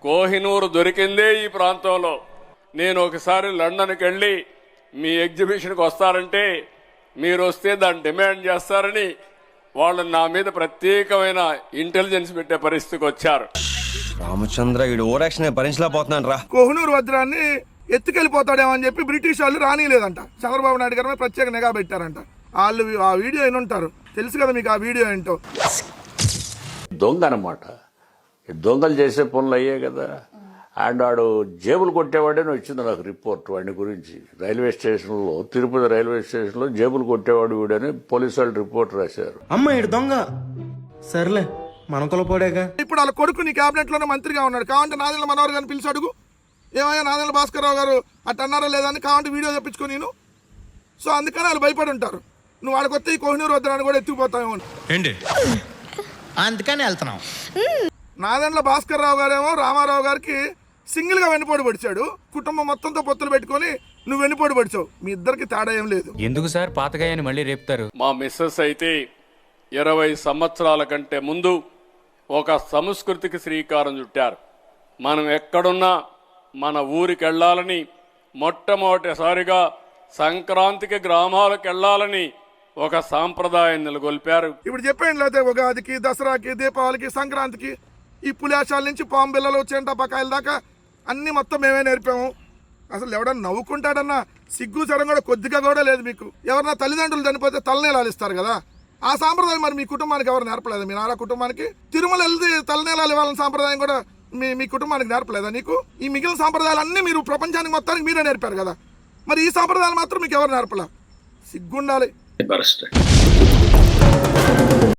కోహినూరు దొరికిందే ఈ ప్రాంతంలో. నేను ఒకసారి లండన్కి వెళ్ళి మీ ఎగ్జిబిషన్కి వస్తారంటే మీరు వస్తే దాన్ని డిమాండ్ చేస్తారని వాళ్ళు నా మీద ప్రత్యేకమైన ఇంటెలిజెన్స్ పెట్టే పరిస్థితికి వచ్చారు. రామచంద్ర ఈ ఓవర్ యాక్షన్ భరించలేకపోతున్నాను రా. కోహినూరు వజ్రాన్ని ఎత్తుకెళ్ళిపోతాడేమో అని చెప్పి బ్రిటిష్ వాళ్ళు రానిలేదంట. చంద్రబాబు నాయుడు గారి మీద ప్రత్యేక నిఘా పెట్టారంట. వాళ్ళు ఆ వీడియో వినుంటారు, తెలుసు కదా మీకు ఆ వీడియో ఏంటో. దొంగ అనమాట, దొంగలు చేసే పనులు అయ్యే కదా. అండ్ వాడు జేబులు కొట్టేవాడని వచ్చింది నాకు రిపోర్ట్ వాడిని గురించి. రైల్వే స్టేషన్లో, తిరుపతి రైల్వే స్టేషన్లో జేబులు కొట్టేవాడు వీడని పోలీసు వాళ్ళు రిపోర్ట్ రాశారు. అమ్మ ఇడు దొంగ, సర్లే మన కొలపోడేగా. ఇప్పుడు వాళ్ళ కొడుకు నీ క్యాబినెట్ లోనే మంత్రిగా ఉన్నాడు. కావంటే నాదెండ్ల మనోహర్ గారిని పిలిచి అడుగు, ఏమయ్యా నాదెండ్ల భాస్కర్ రావు గారు అట్ట అన్నారా లేదా అని. కావంటే వీడియో తెప్పించుకో నేను. సో అందుకని వాళ్ళు భయపడి ఉంటారు. నువ్వు వాడికొస్తే ఈ కోహినూరు వజ్రాన్ని కూడా ఎత్తుకుపోతావేమో ఏంటి అందుకని వెళ్తున్నాం. నాదెండ్ల భాస్కర్ రావు గారేమో రామారావు గారికి సింగిల్ గా వెన్నుపోటు పడిచాడు. కుటుంబం మొత్తంతో పొత్తులు పెట్టుకొని నువ్వు వెన్నుపోటు పడిచావు. మీ ఇద్దరికి తేడా ఏం లేదు. ఎందుకు సార్ పాతగాయని మళ్ళీ రేపుతారు? మా మిస్సెస్ అయితే 20 సంవత్సరాల కంటే ముందు ఒక సంస్కృతికి శ్రీకారం చుట్టారు. మనం ఎక్కడున్నా మన ఊరికి వెళ్ళాలని, మొట్టమొదటిసారిగా సంక్రాంతికి గ్రామాలకు వెళ్ళాలని ఒక సాంప్రదాయం నెలకొల్పారు. ఇప్పుడు చెప్పండి, లేకపోతే ఉగాదికి, దసరాకి, దీపావళికి, సంక్రాంతికి ఈ పులాశాల నుంచి పాము బిల్లలు, చెంటపకాయల దాకా అన్ని మొత్తం మేమే నేర్పాము. అసలు ఎవడన్నా నవ్వుకుంటాడన్నా సిగ్గు సరం కూడా కొద్దిగా కూడా లేదు మీకు. ఎవరన్నా తల్లిదండ్రులు చనిపోతే తలనేలాలు ఇస్తారు కదా, ఆ సాంప్రదాయం మరి మీ కుటుంబానికి ఎవరు నేర్పలేదు? మీ నాన్న కుటుంబానికి తిరుమల వెళ్తే తలనేలాలు ఇవ్వాలని సాంప్రదాయం కూడా మీ కుటుంబానికి నేర్పలేదా నీకు? ఈ మిగిలిన సాంప్రదాయాలు అన్నీ మీరు ప్రపంచానికి మొత్తానికి మీరే నేర్పారు కదా, మరి ఈ సాంప్రదాయాలు మాత్రం మీకు ఎవరు నేర్పలే? సిగ్గుండాలి.